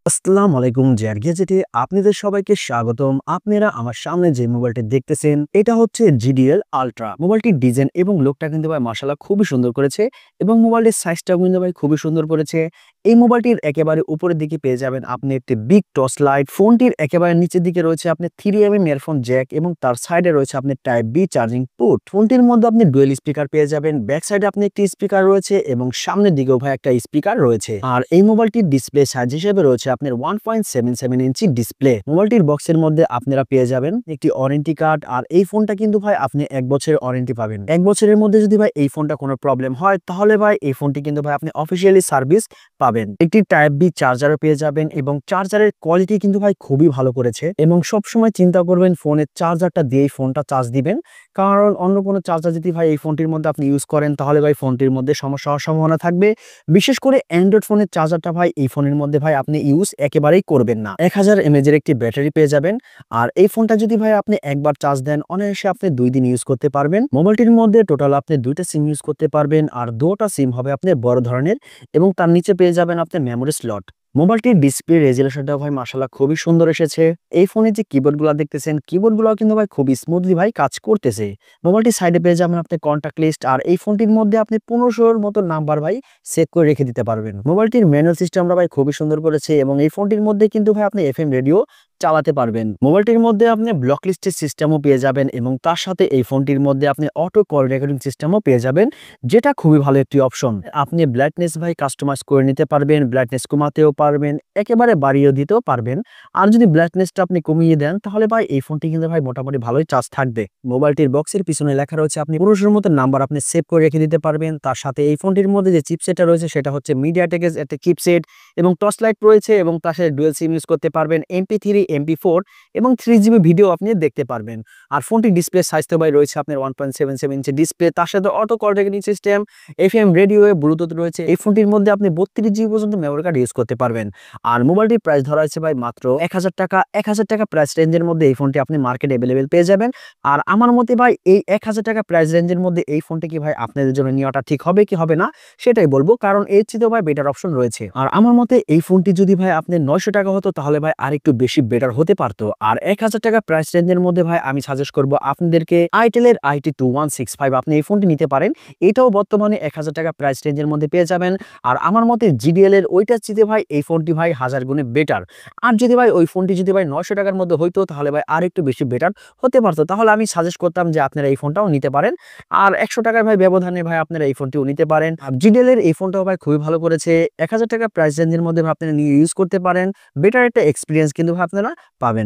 আসসালামু আলাইকুম জেয়ার গ্যাজেটে আপনাদের সবাইকে স্বাগতম। আপনারা আমার সামনে যে মোবাইলটি দেখতেছেন এটা হচ্ছে জিডিএল আলট্রা। মোবাইলটির ডিজাইন এবং লুকটা কিন্তু ভাই মাশাআল্লাহ খুবই সুন্দর করেছে এবং মোবাইলটির সাইজটাও কিন্তু ভাই খুবই সুন্দর করেছে। এই মোবাইলটির একেবারে উপরের দিকে পেয়ে যাবেন আপনি একটি বিগ টর্চ লাইট। ফোনটির একেবারে নিচের দিকে রয়েছে আপনি 3mm ইয়ারফোন জ্যাক এবং তার সাইডে রয়েছে আপনি টাইপ বি চার্জিং পোর্ট। ফোনটির মধ্যে আপনি ডুয়েল স্পিকার পেয়ে যাবেন, ব্যাক সাইডে আপনি একটি স্পিকার রয়েছে এবং সামনের দিকেও ভাই একটা স্পিকার রয়েছে। আর এই মোবাইলটির ডিসপ্লে সাইজ হিসেবে রয়েছে আপনার 1.77 ইঞ্চি ডিসপ্লে। মোবাইলটির বক্সের মধ্যে আপনারা পেয়ে যাবেন একটি ওয়ারেন্টি কার্ড। আর এই ফোনটা কিন্তু ভাই আপনি 1 বছরের ওয়ারেন্টি পাবেন। 1 বছরের মধ্যে যদি ভাই এই ফোনটা কোনো প্রবলেম হয় তাহলে ভাই এই ফোনটি কিন্তু ভাই আপনি অফিসিয়ালি সার্ভিস পাবেন। একটি টাইপ বি চার্জারও পেয়ে যাবেন এবং চার্জারের কোয়ালিটি কিন্তু ভাই খুবই ভালো করেছে এবং সবসময় চিন্তা করবেন ফোনের চার্জারটা দিয়েই ফোনটা চার্জ দিবেন, কারণ অন্য কোনো চার্জার যদি ভাই এই ফোনটির মধ্যে আপনি ইউজ করেন তাহলে ভাই ফোনটির মধ্যে সমস্যা হওয়ার সম্ভাবনা থাকবে। বিশেষ করে অ্যান্ড্রয়েড ফোনের চার্জারটা ভাই এই ফোনের মধ্যে ভাই আপনি ইউজ একেবারেই করবেন না। 1000 mAh এর একটি ব্যাটারি পেয়ে যাবেন। আর এই ফোনটা যদি ভাই আপনি একবার চার্জ দেন অনায়াসে আপনি 2 দিন ইউজ করতে পারবেন। মোবাইলটির মধ্যে টোটাল আপনি 2টা সিম ইউজ করতে পারবেন আর 2টা সিম হবে আপনার বড় ধরনের এবং তার নিচে পেয়ে যাবেন আপনার মেমোরি স্লট। মোবাইলটির ডিসপ্লে রেজুলেশনটা ভাই মাশাআল্লাহ খুবই সুন্দর এসেছে। এই ফোনে যে কিবোর্ডগুলো দেখতেছেন কিবোর্ডগুলো কিন্তু ভাই খুবই স্মুথলি ভাই কাজ করতেছে। মোবাইলটির সাইডে পেয়ে যাবেন আপনি কন্টাক্ট লিস্ট আর এই ফোনটির মধ্যে আপনি 1500-এর মতো নাম্বার ভাই সেভ করে রেখে দিতে পারবেন। মোবাইলটির ম্যানুয়াল সিস্টেমটা ভাই খুবই সুন্দর করেছে এবং এই ফোনটির মধ্যে কিন্তু ভাই আপনি এফএম রেডিও চালাতে পারবেন। মোবাইলটির মধ্যে আপনি ব্লক লিস্টের সিস্টেমও পেয়ে যাবেন এবং তার সাথে এই ফোনটির মধ্যে আপনি অটো কল রেকর্ডিং সিস্টেমও পেয়ে যাবেন, যেটা খুবই ভালো একটি অপশন। আপনি ব্রাইটনেস ভাই কাস্টমাইজ করে নিতে পারবেন, ব্রাইটনেস কমাতেও পারবেন, একেবারে বাড়িয়ে দিতেও পারবেন। আর যদি ব্রাইটনেসটা আপনি কমিয়ে দেন তাহলে ভাই এই ফোনটি কিন্তু ভাই মোটামুটি ভালোই চার্জ থাকবে। মোবাইলটির বক্সের পিছনে লেখা রয়েছে আপনি 1500-এর মতো নাম্বার আপনি সেভ করে রেখে দিতে পারবেন। তার সাথে এই ফোনটির মধ্যে যে চিপসেটটা রয়েছে সেটা হচ্ছে মিডিয়াটেকের একটা চিপসেট এবং টর্চ লাইট রয়েছে এবং তার সাথে ডুয়াল সিম ইউজ করতে পারবেন, MP3 MP4 এবং 3GB ভিডিও আপনি দেখতে পারবেন। আর ফোনটির ডিসপ্লে সাইজ তো ভাই রয়েছে আপনার 1.77 ইঞ্চি ডিসপ্লে, তার সাথে auto call recording system, FM radio, Bluetooth রয়েছে। এই ফোনটির মধ্যে আপনি 32GB পর্যন্ত মেমোরি কার্ড ইউজ করতে পারবেন। আর মোবাইলটির প্রাইস ধরা হয়েছে ভাই মাত্র 1000 টাকা। 1000 টাকা প্রাইস রেঞ্জের মধ্যে এই ফোনটি আপনি মার্কেটে অ্যাভেলেবেল পেয়ে যাবেন। আর আমার মতে ভাই এই 1000 টাকা প্রাইস রেঞ্জের মধ্যে এই ফোনটি কি ভাই আপনাদের জন্য নেওয়াটা ঠিক হবে কি হবে না সেটাই বলবো, কারণ এর চেয়েও ভাই বেটার অপশন রয়েছে। আর আমার মতে এই ফোনটি যদি ভাই আপনার 900 টাকা হতো তাহলে ভাই আরেকটু বেশি বেটার হতে পারতো। আর 1000 টাকা প্রাইস রেঞ্জের মধ্যে ভাই আমি সাজেস্ট করব আপনাদেরকে আইটেলের IT2165 আপনি এই ফোনটি নিতে পারেন। এটাও বর্তমানে 1000 টাকা প্রাইস রেঞ্জের মধ্যে পেয়ে যাবেন। আর আমার মতে জিডিএল এর ওইটার চেয়ে ভাই এই ফোনটি ভাই 1000 গুণে বেটার। আর যদি ভাই ওই ফোনটি যদি ভাই 900 টাকার মধ্যে হইতো তাহলে ভাই আর একটু বেশি বেটার হতে পারতো। তাহলে আমি সাজেস্ট করতাম যে আপনারা এই ফোনটাও নিতে পারেন। আর 100 টাকার ভাই ব্যবধানে ভাই আপনারা এই ফোনটিও নিতে পারেন। আর জিডিএল এর এই ফোনটাও ভাই খুবই ভালো করেছে। 1000 টাকা প্রাইস রেঞ্জের মধ্যে আপনারা নিয়ে ইউজ করতে পারেন। বেটার একটা এক্সপিরিয়েন্স কিন্তু আপনারা পাবেন।